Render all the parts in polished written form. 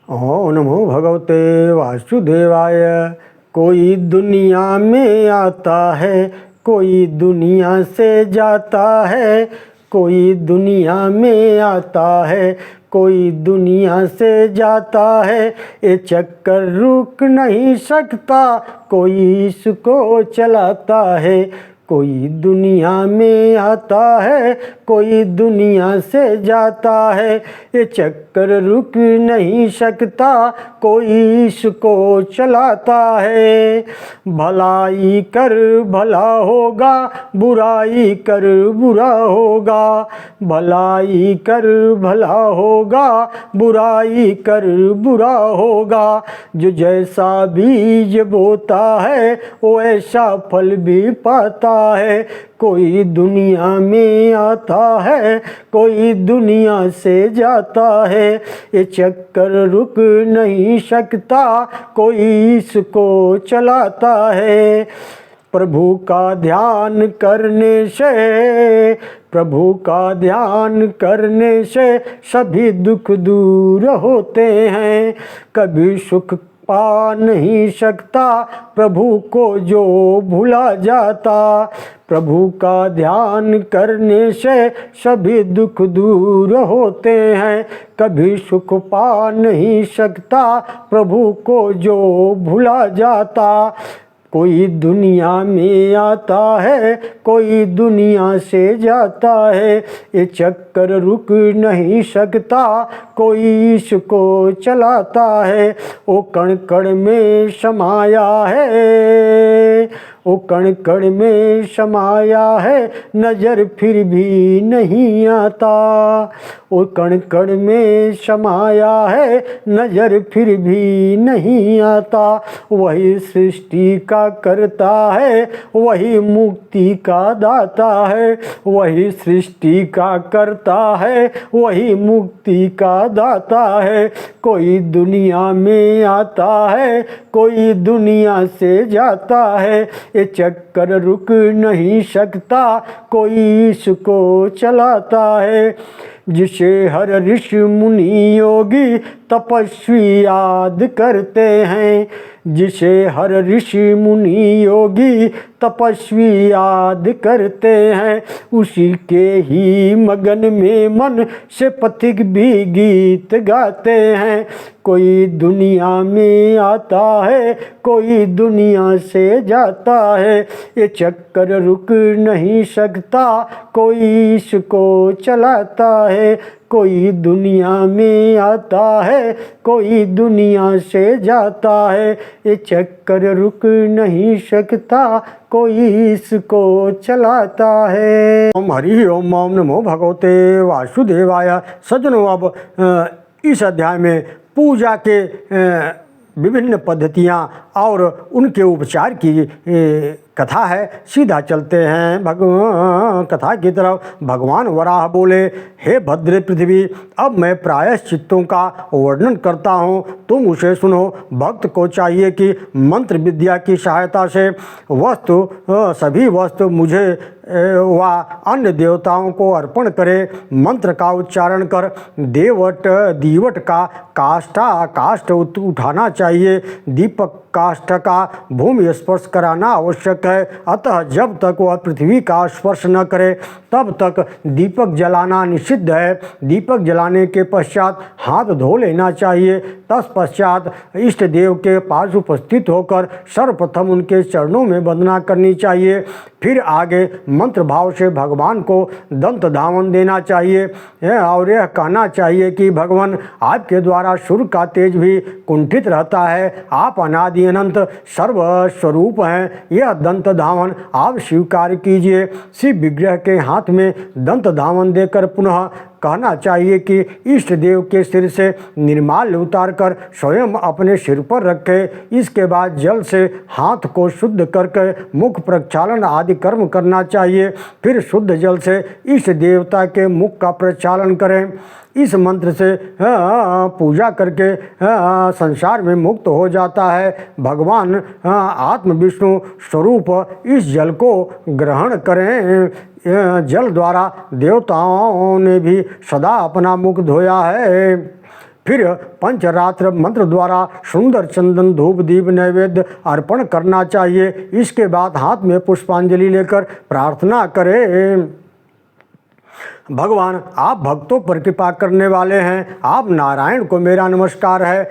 ओम नमो भगवते वासुदेवाय। कोई दुनिया में आता है, कोई दुनिया से जाता है। कोई दुनिया में आता है, कोई दुनिया से जाता है। ये चक्कर रुक नहीं सकता, कोई इसको चलाता है। कोई दुनिया में आता है, कोई दुनिया से जाता है। ये चक्कर रुक नहीं सकता, कोई इसको चलाता है। भलाई कर भला होगा, बुराई कर बुरा होगा। भलाई कर भला होगा, बुराई कर बुरा होगा। जो जैसा बीज बोता है, वो ऐसा फल भी पाता है। कोई दुनिया में आता है, कोई दुनिया से जाता है। ये चक्कर रुक नहीं सकता, कोई इसको चलाता है। प्रभु का ध्यान करने से, प्रभु का ध्यान करने से सभी दुख दूर होते हैं। कभी सुख पा नहीं सकता प्रभु को जो भुला जाता। प्रभु का ध्यान करने से सभी दुख दूर होते हैं। कभी सुख पा नहीं सकता प्रभु को जो भुला जाता। कोई दुनिया में आता है, कोई दुनिया से जाता है। ये चक्कर रुक नहीं सकता, कोई इसको चलाता है। वो कण कण में समाया है, वो कण कण में समाया है, नज़र फिर भी नहीं आता। वो कण कण में समाया है, नज़र फिर भी नहीं आता। वही सृष्टि का करता है, वही मुक्ति का दाता है। वही सृष्टि का करता है, वही मुक्ति का दाता है। कोई दुनिया में आता है, कोई दुनिया से जाता है। ये चक्कर रुक नहीं सकता, कोई इसको चलाता है। जिसे हर ऋषि मुनि योगी तपस्वी याद करते हैं। जिसे हर ऋषि मुनि योगी तपस्वी याद करते हैं। उसी के ही मगन में मन से पथिक भी गीत गाते हैं। कोई दुनिया में आता है, कोई दुनिया से जाता है। ये चक्कर रुक नहीं सकता, कोई इसको चलाता है। कोई दुनिया में आता है, कोई दुनिया से जाता है। ये चक्कर रुक नहीं सकता, कोई इसको चलाता है। ओम हरि ओम। ओम नमो भगवते वासुदेवाय। सज्जनों, अब इस अध्याय में पूजा के विभिन्न पद्धतियाँ और उनके उपचार की कथा है। सीधा चलते हैं कथा की तरफ। भगवान वराह बोले, हे भद्र पृथ्वी, अब मैं प्रायश्चित्तों का वर्णन करता हूँ, तुम उसे सुनो। भक्त को चाहिए कि मंत्र विद्या की सहायता से सभी वस्तु मुझे व अन्य देवताओं को अर्पण करे। मंत्र का उच्चारण कर दीवट का काष्ठ उठाना चाहिए। दीपक काष्ठ का भूमि स्पर्श कराना आवश्यक है। अतः जब तक वह पृथ्वी का स्पर्श न करे तब तक दीपक जलाना निषिद्ध है। दीपक जलाने के पश्चात हाथ धो लेना चाहिए। तत्पश्चात इष्ट देव के पास उपस्थित होकर सर्वप्रथम उनके चरणों में वंदना करनी चाहिए। फिर आगे मंत्र भाव से भगवान को दंत धावन देना चाहिए और यह कहना चाहिए कि भगवान, आपके द्वारा सूर्य का तेज भी कुंठित रहता है। आप अनादि अनंत सर्वस्वरूप हैं। यह दंत धावन आप स्वीकार कीजिए। शिव विग्रह के हाथ में दंत धावन देकर पुनः कहना चाहिए कि इष्ट देव के सिर से निर्माल्य उतारकर स्वयं अपने सिर पर रखे। इसके बाद जल से हाथ को शुद्ध करके मुख प्रक्षालन आदि कर्म करना चाहिए। फिर शुद्ध जल से इष्ट देवता के मुख का प्रक्षालन करें। इस मंत्र से पूजा करके संसार में मुक्त हो जाता है। भगवान आत्म विष्णु स्वरूप इस जल को ग्रहण करें। जल द्वारा देवताओं ने भी सदा अपना मुख धोया है। फिर पंचरात्र मंत्र द्वारा सुंदर चंदन धूप दीप नैवेद्य अर्पण करना चाहिए। इसके बाद हाथ में पुष्पांजलि लेकर प्रार्थना करें। भगवान, आप भक्तों पर कृपा करने वाले हैं, आप नारायण को मेरा नमस्कार है।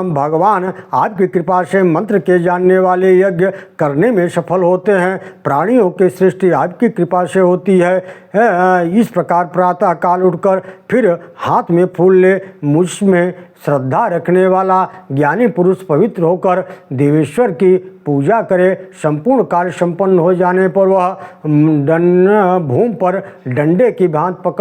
भगवान, आपकी कृपा से मंत्र के जानने वाले यज्ञ करने में सफल होते हैं। प्राणियों की सृष्टि आपकी कृपा से होती है। इस प्रकार प्रातः काल उठकर फिर हाथ में फूल ले मुझ में श्रद्धा रखने वाला ज्ञानी पुरुष पवित्र होकर देवेश्वर की पूजा करे। संपूर्ण कार्य संपन्न हो जाने पर वह भूमि पर डंडे की भांति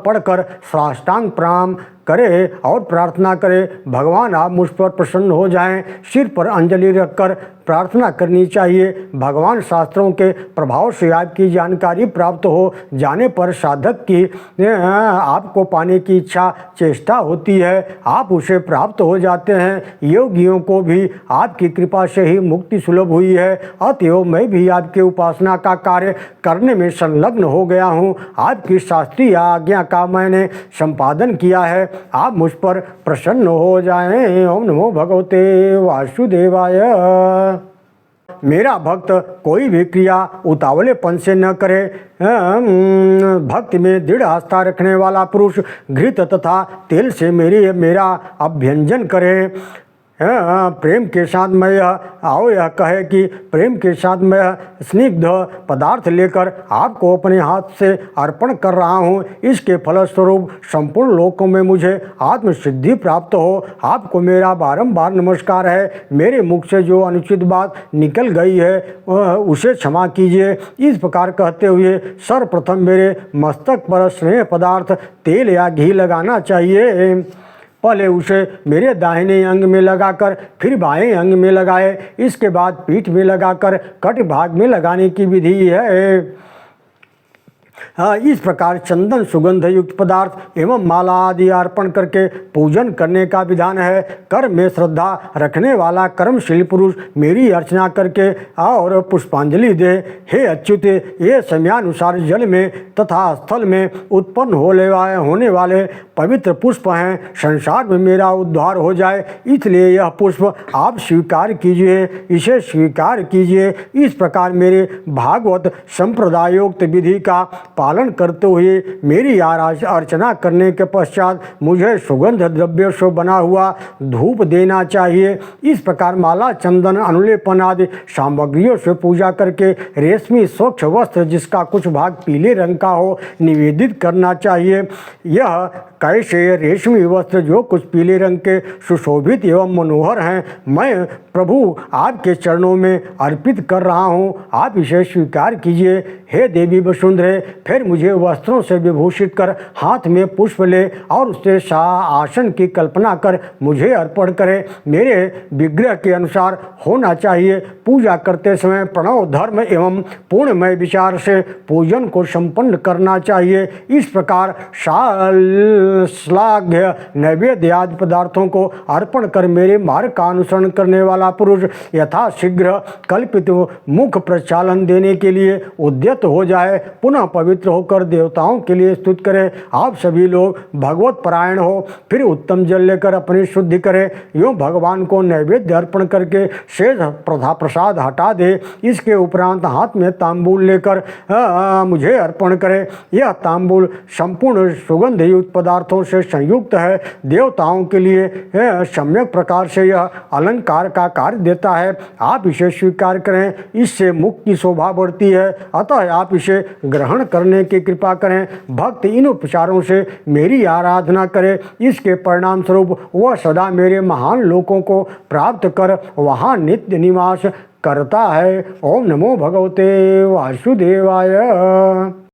पड़कर साष्टांग प्रणाम करे और प्रार्थना करे, भगवान आप मुझ पर प्रसन्न हो जाएं। सिर पर अंजलि रखकर प्रार्थना करनी चाहिए। भगवान, शास्त्रों के प्रभाव से आपकी जानकारी प्राप्त हो जाने पर साधक की आपको पाने की इच्छा चेष्टा होती है, आप उसे प्राप्त हो जाते हैं। योगियों को भी आपकी कृपा से ही मुक्ति सुलभ हुई है, अतएव मैं भी आपके उपासना का कार्य करने में संलग्न हो गया हूँ। आपकी शास्त्रीय आज्ञा का मैंने संपादन किया है, आप मुझ पर प्रसन्न हो जाएं। ओम नमो भगवते वासुदेवाय। मेरा भक्त कोई भी क्रिया उतावलेपन से न करे। भक्ति में दृढ़ आस्था रखने वाला पुरुष घृत तथा तेल से मेरा अभ्यंजन करे। प्रेम के साथ मैं यह कहे कि प्रेम के साथ मैं स्निग्ध पदार्थ लेकर आपको अपने हाथ से अर्पण कर रहा हूँ। इसके फलस्वरूप संपूर्ण लोकों में मुझे आत्मसिद्धि प्राप्त हो। आपको मेरा बारंबार नमस्कार है। मेरे मुख से जो अनुचित बात निकल गई है उसे क्षमा कीजिए। इस प्रकार कहते हुए सर्वप्रथम मेरे मस्तक पर स्नेह पदार्थ तेल या घी लगाना चाहिए। पहले उसे मेरे दाहिने अंग में लगाकर फिर बाएं अंग में लगाए। इसके बाद पीठ में लगाकर कट भाग में लगाने की विधि है। इस प्रकार चंदन सुगंध युक्त पदार्थ एवं माला आदि अर्पण करके पूजन करने का विधान है। कर्म में श्रद्धा रखने वाला कर्मशील पुरुष मेरी अर्चना करके और पुष्पांजलि दे। हे अच्युत, ये समयानुसार जल में तथा स्थल में उत्पन्न होने वाले पवित्र पुष्प हैं। संसार में मेरा उद्धार हो जाए, इसलिए यह पुष्प आप स्वीकार कीजिए, इसे स्वीकार कीजिए। इस प्रकार मेरे भागवत संप्रदायोक्त विधि का पालन करते हुए मेरी अर्चना करने के पश्चात मुझे सुगंध द्रव्य से बना हुआ धूप देना चाहिए। इस प्रकार माला, चंदन, अनुलेपन आदि सामग्रियों से पूजा करके रेशमी स्वच्छ वस्त्र जिसका कुछ भाग पीले रंग का हो निवेदित करना चाहिए। यह कैसे रेशमी वस्त्र जो कुछ पीले रंग के सुशोभित एवं मनोहर हैं, मैं प्रभु आपके चरणों में अर्पित कर रहा हूँ, आप इसे स्वीकार कीजिए। हे देवी वसुंधरे, फिर मुझे वस्त्रों से विभूषित कर हाथ में पुष्प ले और उससे आसन की कल्पना कर मुझे अर्पण करे। मेरे विग्रह के अनुसार होना चाहिए। पूजा करते समय प्रणव धर्म एवं पूर्णमय विचार से पूजन को संपन्न करना चाहिए। इस प्रकार श्लाघ्य नैवेद्य आदि पदार्थों को अर्पण कर मेरे मार्ग का अनुसरण करने वाला पुरुष यथाशीघ्र कल्पित मुख प्रचालन देने के लिए उद्यत हो जाए, पुनः पवित्र होकर देवताओं के लिए स्तुति करें। आप सभी लोग भगवत परायण हो, फिर उत्तम जल लेकर अपनी शुद्धि करें। यूँ भगवान को नैवेद्य अर्पण करके शेष प्रसाद हटा दे। इसके उपरांत हाथ में तांबूल लेकर मुझे अर्पण करें। यह तांबूल संपूर्ण सुगंध युक्त पदार्थों से संयुक्त है। देवताओं के लिए सम्यक प्रकार से यह अलंकार का कार्य देता है। आप इसे स्वीकार करें, इससे मुख की शोभा बढ़ती है, अतः आप इसे ग्रहण करने की कृपा करें। भक्त इन उपचारों से मेरी आराधना करे, इसके परिणाम स्वरूप वह सदा मेरे महान लोकों को प्राप्त कर वहाँ नित्य निवास करता है। ओम नमो भगवते वासुदेवाय।